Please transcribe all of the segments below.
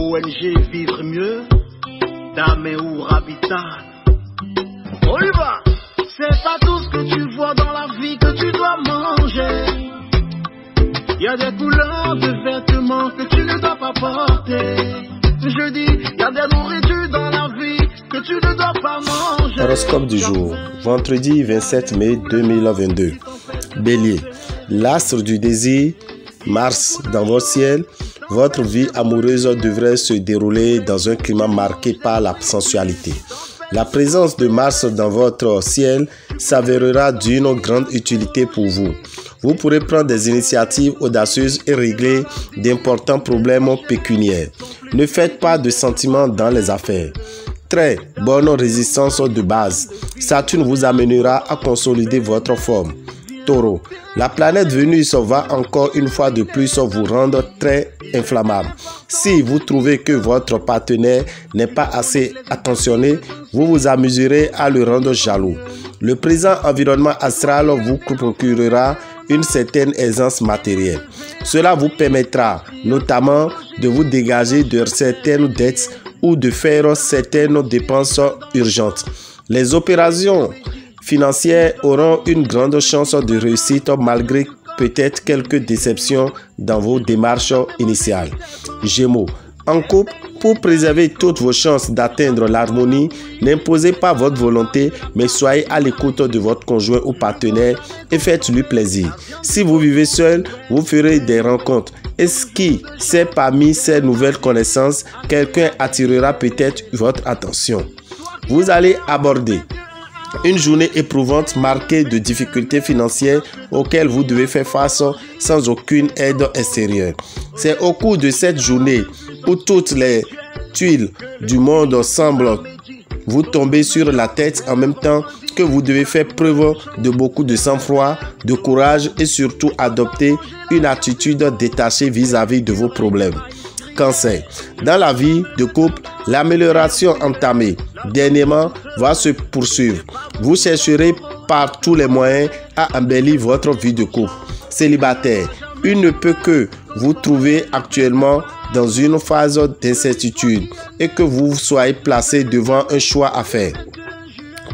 ONG Vivre Mieux, d'Améour Habitat. On y va! C'est pas tout ce que tu vois dans la vie que tu dois manger. Il y a des couleurs de vêtements que tu ne dois pas porter. Je dis, il y a des nourritures dans la vie que tu ne dois pas manger. Horoscope du jour, vendredi 27 mai 2022. Bélier, l'astre du désir, Mars dans votre ciel. Votre vie amoureuse devrait se dérouler dans un climat marqué par la sensualité. La présence de Mars dans votre ciel s'avérera d'une grande utilité pour vous. Vous pourrez prendre des initiatives audacieuses et régler d'importants problèmes pécuniaires. Ne faites pas de sentiments dans les affaires. Très bonne résistance de base. Saturne vous amènera à consolider votre forme. Taureau, la planète Vénus va encore une fois de plus vous rendre très inflammable. Si vous trouvez que votre partenaire n'est pas assez attentionné, vous vous amuserez à le rendre jaloux. Le présent environnement astral vous procurera une certaine aisance matérielle. Cela vous permettra notamment de vous dégager de certaines dettes ou de faire certaines dépenses urgentes. Les opérations financières auront une grande chance de réussite malgré peut-être quelques déceptions dans vos démarches initiales. Gémeaux, en couple, pour préserver toutes vos chances d'atteindre l'harmonie, n'imposez pas votre volonté, mais soyez à l'écoute de votre conjoint ou partenaire et faites-lui plaisir. Si vous vivez seul, vous ferez des rencontres. Est-ce qui sait parmi ces nouvelles connaissances, quelqu'un attirera peut-être votre attention? Vous allez aborder une journée éprouvante marquée de difficultés financières auxquelles vous devez faire face sans aucune aide extérieure. C'est au cours de cette journée où toutes les tuiles du monde semblent vous tomber sur la tête en même temps que vous devez faire preuve de beaucoup de sang-froid, de courage et surtout adopter une attitude détachée vis-à-vis de vos problèmes. Cancer. Dans la vie de couple, l'amélioration entamée dernièrement va se poursuivre. Vous chercherez par tous les moyens à embellir votre vie de couple. Célibataire, il ne peut que vous trouver actuellement dans une phase d'incertitude et que vous soyez placé devant un choix à faire.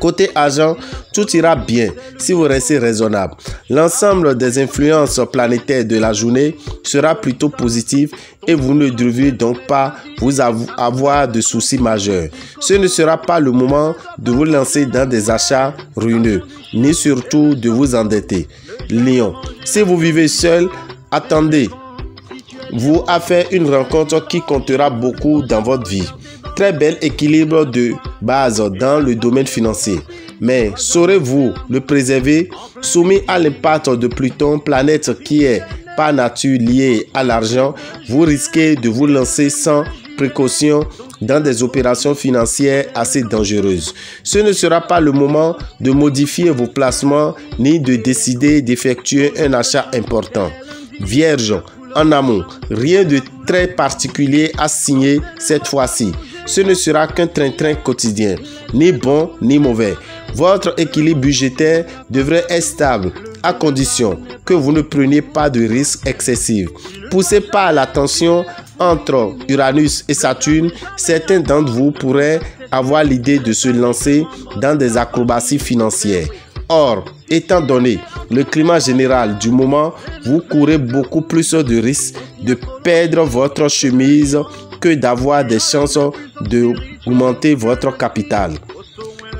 Côté argent, tout ira bien si vous restez raisonnable. L'ensemble des influences planétaires de la journée sera plutôt positif et vous ne devez donc pas vous avoir de soucis majeurs. Ce ne sera pas le moment de vous lancer dans des achats ruineux, ni surtout de vous endetter. Lion, si vous vivez seul, attendez-vous à faire une rencontre qui comptera beaucoup dans votre vie. Très bel équilibre de base dans le domaine financier. Mais saurez-vous le préserver? Soumis à l'impact de Pluton, planète qui est par nature liée à l'argent, vous risquez de vous lancer sans précaution dans des opérations financières assez dangereuses. Ce ne sera pas le moment de modifier vos placements ni de décider d'effectuer un achat important. Vierge, en amont, rien de très particulier à signer cette fois-ci. Ce ne sera qu'un train-train quotidien, ni bon ni mauvais. Votre équilibre budgétaire devrait être stable, à condition que vous ne preniez pas de risques excessifs. Poussé par la tension entre Uranus et Saturne, certains d'entre vous pourraient avoir l'idée de se lancer dans des acrobaties financières. Or, étant donné le climat général du moment, vous courez beaucoup plus de risques de perdre votre chemise que d'avoir des chances d'augmenter votre capital.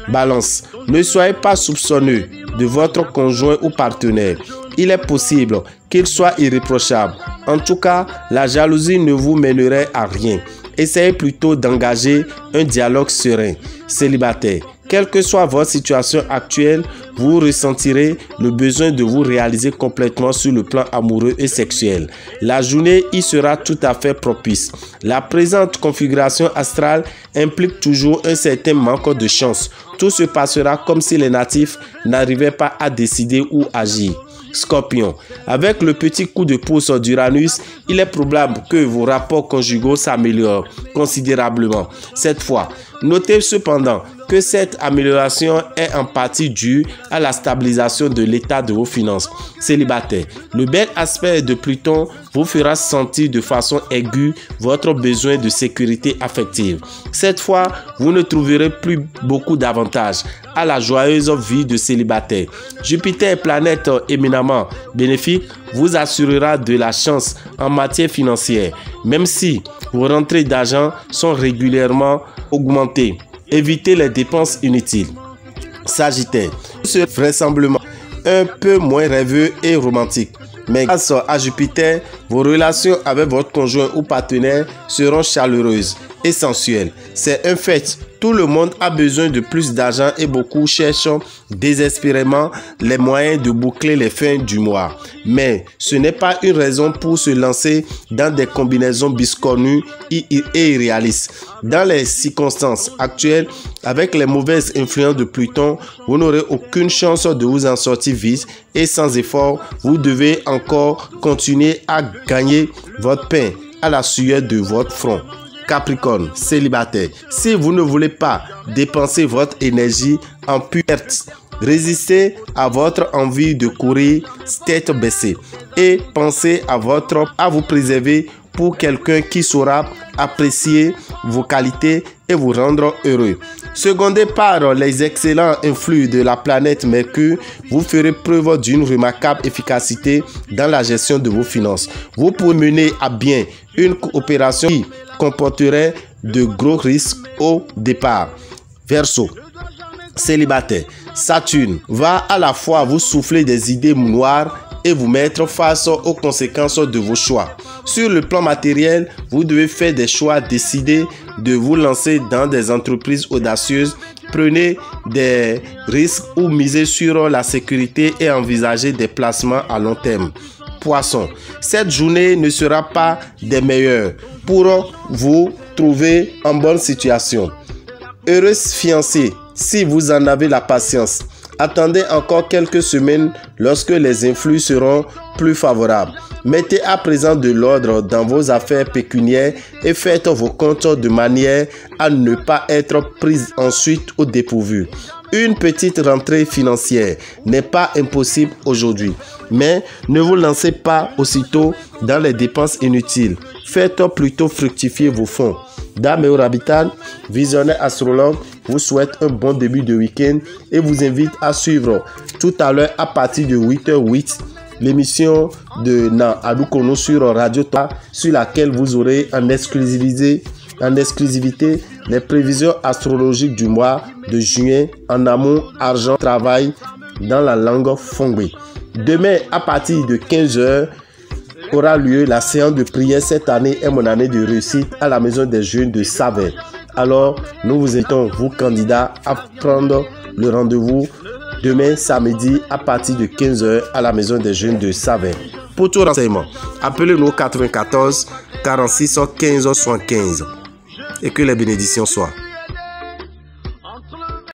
Balance, ne soyez pas soupçonneux de votre conjoint ou partenaire. Il est possible qu'il soit irréprochable. En tout cas, la jalousie ne vous mènerait à rien. Essayez plutôt d'engager un dialogue serein. Célibataire, quelle que soit votre situation actuelle, vous ressentirez le besoin de vous réaliser complètement sur le plan amoureux et sexuel. La journée y sera tout à fait propice. La présente configuration astrale implique toujours un certain manque de chance. Tout se passera comme si les natifs n'arrivaient pas à décider ou agir. Scorpion, avec le petit coup de pouce d'Uranus, il est probable que vos rapports conjugaux s'améliorent considérablement. Cette fois, notez cependant que cette amélioration est en partie due à la stabilisation de l'état de vos finances. Célibataire, le bel aspect de Pluton vous fera sentir de façon aiguë votre besoin de sécurité affective. Cette fois, vous ne trouverez plus beaucoup d'avantages à la joyeuse vie de célibataire. Jupiter, planète éminemment bénéfique, vous assurera de la chance en matière financière, même si vos rentrées d'argent sont régulièrement augmentées. Évitez les dépenses inutiles. Sagittaire, vous serez vraisemblablement un peu moins rêveux et romantique. Mais grâce à Jupiter, vos relations avec votre conjoint ou partenaire seront chaleureuses et sensuelles. C'est un fait. Tout le monde a besoin de plus d'argent et beaucoup cherchent désespérément les moyens de boucler les fins du mois. Mais ce n'est pas une raison pour se lancer dans des combinaisons biscornues et irréalistes. Dans les circonstances actuelles, avec les mauvaises influences de Pluton, vous n'aurez aucune chance de vous en sortir vite et sans effort, vous devez encore continuer à gagner votre pain à la sueur de votre front. Capricorne, célibataire, si vous ne voulez pas dépenser votre énergie en perte, résistez à votre envie de courir tête baissée et pensez à vous préserver pour quelqu'un qui saura apprécier vos qualités et vous rendre heureux. Secondé par les excellents influx de la planète Mercure, vous ferez preuve d'une remarquable efficacité dans la gestion de vos finances. Vous pourrez mener à bien une opération qui comporterait de gros risques au départ. Verseau, célibataire, Saturne va à la fois vous souffler des idées noires et vous mettre face aux conséquences de vos choix. Sur le plan matériel, vous devez faire des choix décidés de vous lancer dans des entreprises audacieuses. Prenez des risques ou misez sur la sécurité et envisagez des placements à long terme. Poisson, cette journée ne sera pas des meilleures pour vous trouver en bonne situation. Heureuse fiancée, si vous en avez la patience. Attendez encore quelques semaines lorsque les influx seront plus favorables. Mettez à présent de l'ordre dans vos affaires pécuniaires et faites vos comptes de manière à ne pas être prise ensuite au dépourvu. Une petite rentrée financière n'est pas impossible aujourd'hui, mais ne vous lancez pas aussitôt dans les dépenses inutiles. Faites plutôt fructifier vos fonds. Dame et Orabital, visionnaire astrologue, vous souhaite un bon début de week-end et vous invite à suivre tout à l'heure à partir de 8h08 l'émission de Na Adukono sur Radio Toa, sur laquelle vous aurez en exclusivité les prévisions astrologiques du mois de juin en amont, argent, travail dans la langue Fongbe. Demain à partir de 15h aura lieu la séance de prière. Cette année est mon année de réussite à la maison des jeunes de Savin. Alors nous vous invitons, vous candidats, à prendre le rendez-vous demain samedi à partir de 15h à la maison des jeunes de Savin. Pour tout renseignement, appelez-nous 94 46 15 75 et que les bénédictions soient.